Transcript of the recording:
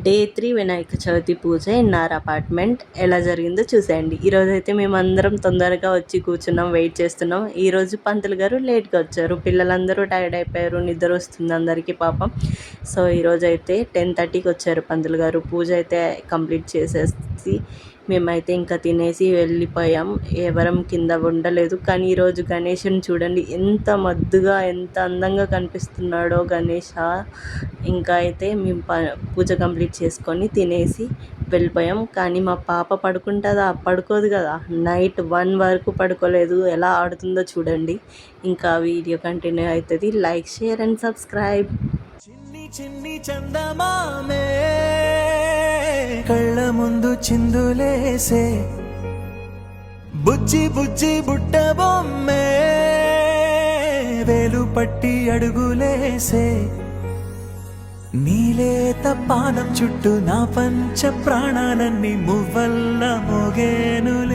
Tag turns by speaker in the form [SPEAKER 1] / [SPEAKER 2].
[SPEAKER 1] Day 3 Vinayaka Chavithi పూజ NR apartment ఎలా జరిగిందో చూసేయండి. ఈరోజైతే మేమందరం తొందరగా వచ్చి కూర్చున్నాం, వెయిట్ చేస్తున్నాం. ఈరోజు పంతులు గారు లేట్గా వచ్చారు. పిల్లలందరూ టైర్డ్ అయిపోయారు, నిద్ర వస్తుంది అందరికీ పాపం. సో ఈరోజైతే 10:30కి వచ్చారు పంతులు గారు. పూజ అయితే కంప్లీట్ చేసేసి మేమైతే ఇంకా తినేసి వెళ్ళిపోయాం. ఎవరం కింద ఉండలేదు. కానీ ఈరోజు గణేషుని చూడండి ఎంత మద్దుగా, ఎంత అందంగా కనిపిస్తున్నాడో గణేష. ఇంకా అయితే మేము పూజ కంప్లీట్ చేసుకొని తినేసి వెళ్ళిపోయాం. కానీ మా పాప పడుకుంటుందా? పడుకోదు కదా. నైట్ 1 వరకు పడుకోలేదు. ఎలా ఆడుతుందో చూడండి. ఇంకా వీడియో కంటిన్యూ అవుతుంది. Like, share and subscribe.
[SPEAKER 2] చిన్ని చిన్ని చందమామే కళ్ళ ముందు చిందులేసే, బుజ్జి బుజ్జి బుట్ట బొమ్మే వేలు పట్టి అడుగులేసే, నీలేత పానం చుట్టూ నా పంచ ప్రాణాలన్నీ మువ్వల్ల మోగేనులే.